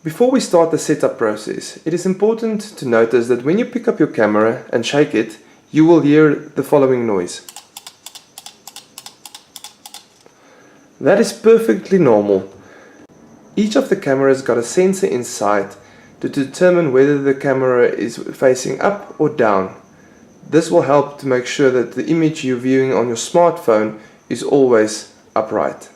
Before we start the setup process, it is important to notice that when you pick up your camera and shake it, you will hear the following noise. That is perfectly normal. Each of the cameras got a sensor inside to determine whether the camera is facing up or down. This will help to make sure that the image you're viewing on your smartphone is always upright.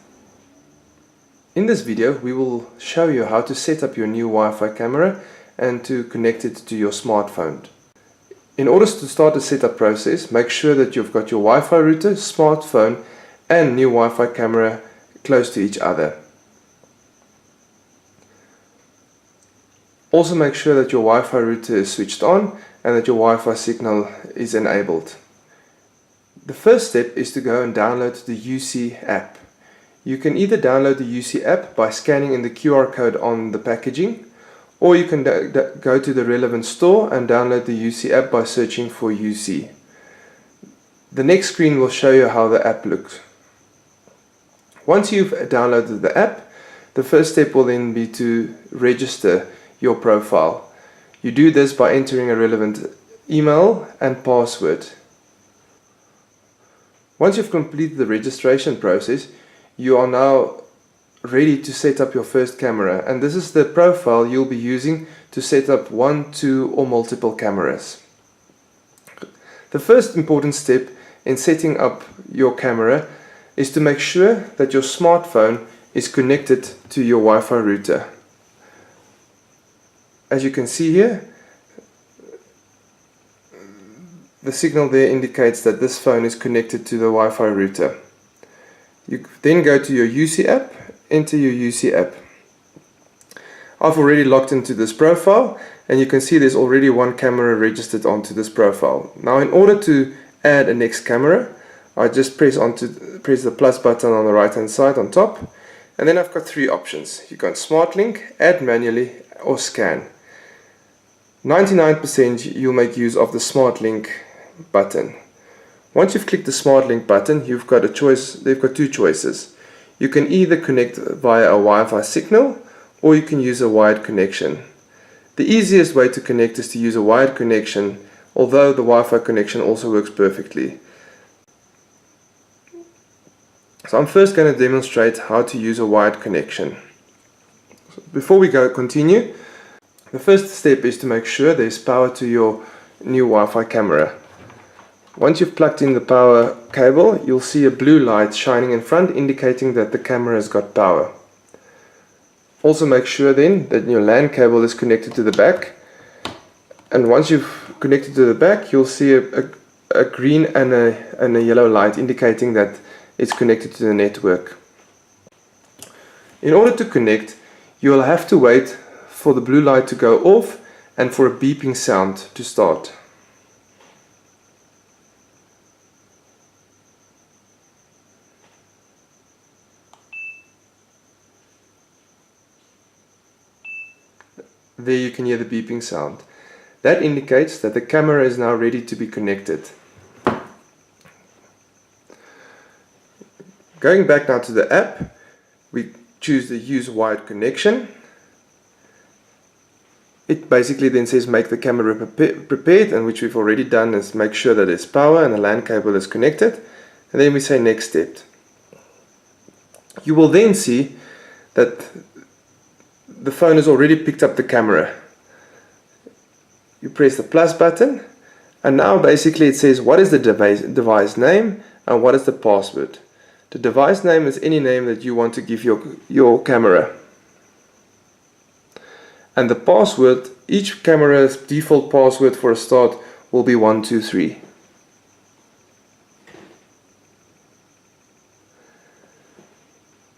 In this video we will show you how to set up your new Wi-Fi camera and to connect it to your smartphone. In order to start the setup process, make sure that you've got your Wi-Fi router, smartphone and new Wi-Fi camera close to each other. Also make sure that your Wi-Fi router is switched on and that your Wi-Fi signal is enabled. The first step is to go and download the UC app. You can either download the UC app by scanning in the QR code on the packaging, or you can go to the relevant store and download the UC app by searching for UC. The next screen will show you how the app looks. Once you've downloaded the app, the first step will then be to register your profile. You do this by entering a relevant email and password. Once you've completed the registration process, you are now ready to set up your first camera, and this is the profile you'll be using to set up 1, 2 or multiple cameras. The first important step in setting up your camera is to make sure that your smartphone is connected to your Wi-Fi router. As you can see here, the signal there indicates that this phone is connected to the Wi-Fi router. You then go to your UC app, enter your UC app. I've already logged into this profile and you can see there's already one camera registered onto this profile. Now in order to add a next camera, I just press the plus button on the right hand side on top, and then I've got three options. You can Smart Link, add manually or scan. 99% you'll make use of the Smart Link button. Once you've clicked the Smart Link button, you've got a choice. They've got two choices. You can either connect via a Wi-Fi signal or you can use a wired connection. The easiest way to connect is to use a wired connection, although the Wi-Fi connection also works perfectly. So I'm first going to demonstrate how to use a wired connection. Before we continue, the first step is to make sure there's power to your new Wi-Fi camera. Once you've plugged in the power cable, you'll see a blue light shining in front indicating that the camera has got power. Also make sure then that your LAN cable is connected to the back, and once you've connected to the back you'll see a green and a yellow light indicating that it's connected to the network. In order to connect, you'll have to wait for the blue light to go off and for a beeping sound to start. There you can hear the beeping sound. That indicates that the camera is now ready to be connected. Going back now to the app, we choose the use wired connection. It basically then says make the camera prepared, and which we've already done is make sure that there's power and the LAN cable is connected, and then we say next step. You will then see that the phone has already picked up the camera. You press the plus button and now basically it says what is the device name and what is the password. The device name is any name that you want to give your camera. And the password, each camera's default password for a start will be 123.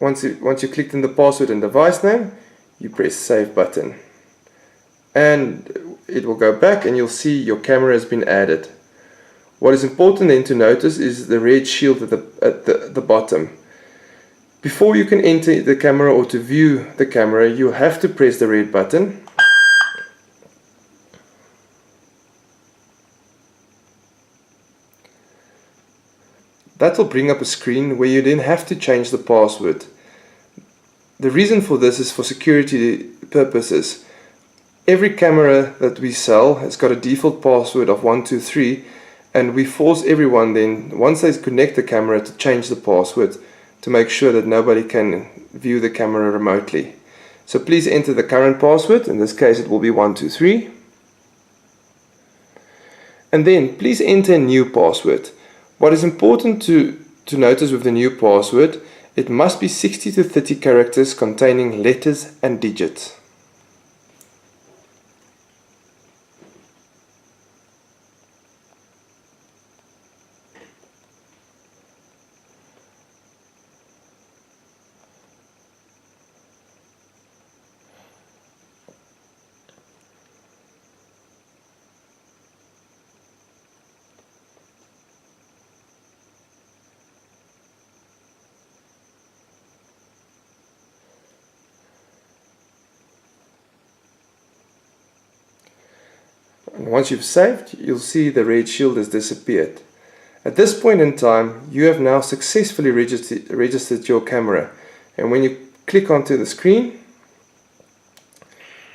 Once you clicked in the password and device name, you press save button and it will go back and you'll see your camera has been added. What is important then to notice is the red shield at the bottom. Before you can enter the camera or to view the camera, you have to press the red button. That will bring up a screen where you then have to change the password. The reason for this is for security purposes. Every camera that we sell has got a default password of 123, and we force everyone then, once they connect the camera, to change the password to make sure that nobody can view the camera remotely. So please enter the current password. In this case it will be 123. And then please enter a new password. What is important to notice with the new password, it must be 60 to 30 characters containing letters and digits. And once you've saved, you'll see the red shield has disappeared. At this point in time, you have now successfully registered your camera. And when you click onto the screen,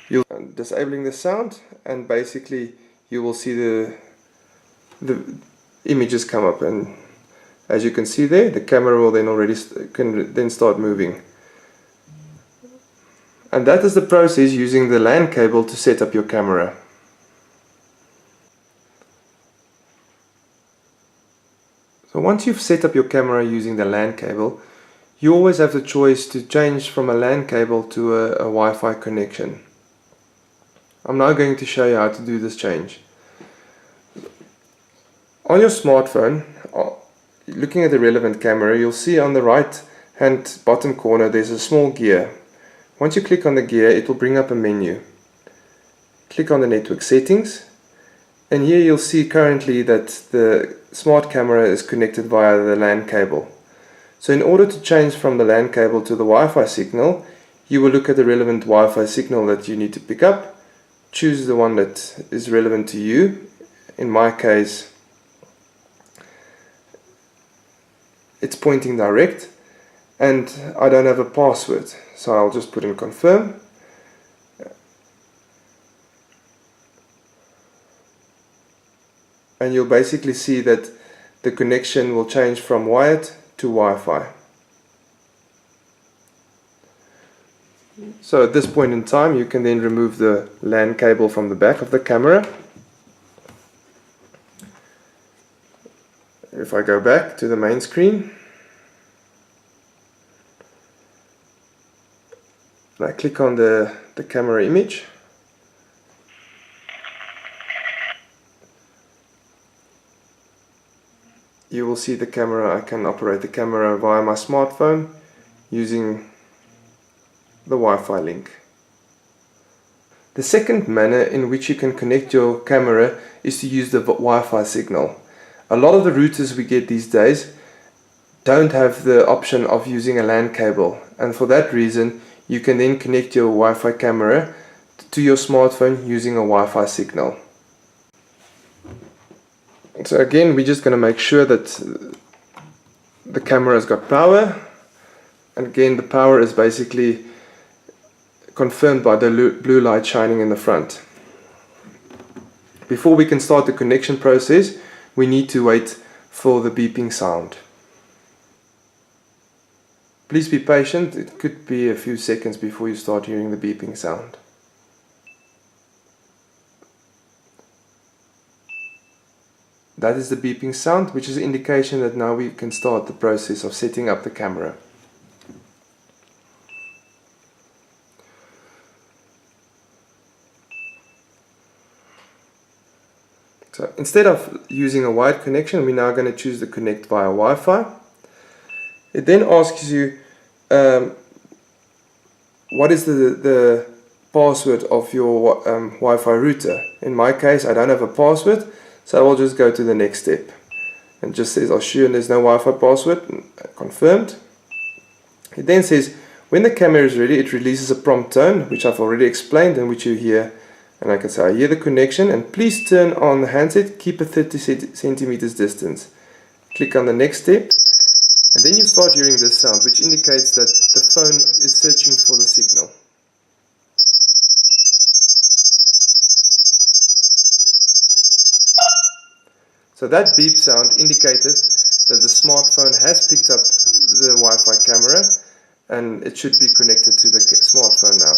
you'll disabling the sound, and basically you will see the images come up. And as you can see there, the camera will then start moving. And that is the process using the LAN cable to set up your camera. So once you've set up your camera using the LAN cable, you always have the choice to change from a LAN cable to a Wi-Fi connection. I'm now going to show you how to do this change. On your smartphone, looking at the relevant camera, you'll see on the right hand bottom corner there's a small gear. Once you click on the gear, it will bring up a menu. Click on the network settings, and here you'll see currently that the smart camera is connected via the LAN cable. So in order to change from the LAN cable to the Wi-Fi signal, you will look at the relevant Wi-Fi signal that you need to pick up, choose the one that is relevant to you. In my case, it's pointing direct, and I don't have a password, so I'll just put in confirm. And you'll basically see that the connection will change from wired to Wi-Fi. So at this point in time, you can then remove the LAN cable from the back of the camera. If I go back to the main screen, and I click on the camera image, you will see the camera. I can operate the camera via my smartphone using the Wi-Fi link. The second manner in which you can connect your camera is to use the Wi-Fi signal. A lot of the routers we get these days don't have the option of using a LAN cable, and for that reason you can then connect your Wi-Fi camera to your smartphone using a Wi-Fi signal. So again, we're just going to make sure that the camera has got power, and again the power is basically confirmed by the blue light shining in the front. Before we can start the connection process, we need to wait for the beeping sound. Please be patient, it could be a few seconds before you start hearing the beeping sound. That is the beeping sound, which is an indication that now we can start the process of setting up the camera. So instead of using a wired connection, we're now going to choose the connect via Wi-Fi. It then asks you what is the password of your Wi-Fi router. In my case, I don't have a password, so I'll just go to the next step. And just says, assure there's no Wi-Fi password, confirmed. It then says, when the camera is ready, it releases a prompt tone, which I've already explained and which you hear. And I can say, I hear the connection, and please turn on the handset, keep a 30 centimeters distance. Click on the next step, And then you start hearing this sound, which indicates that the phone is searching for the signal. So that beep sound indicated that the smartphone has picked up the Wi-Fi camera and it should be connected to the smartphone now.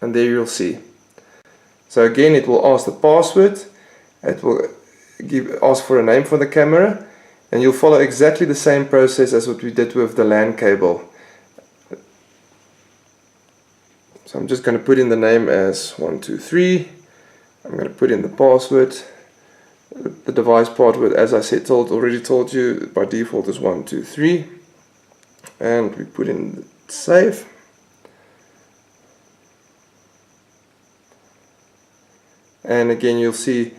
And there you'll see. So again, it will ask the password, it will ask for a name for the camera, and you'll follow exactly the same process as what we did with the LAN cable. So I'm just going to put in the name as 123. I'm going to put in the password. The device password, as I said, already told you, by default is 123. And we put in save. And again, you'll see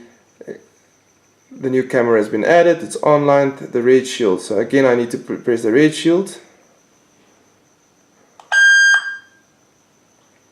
the new camera has been added. It's online, the red shield. So again, I need to press the red shield.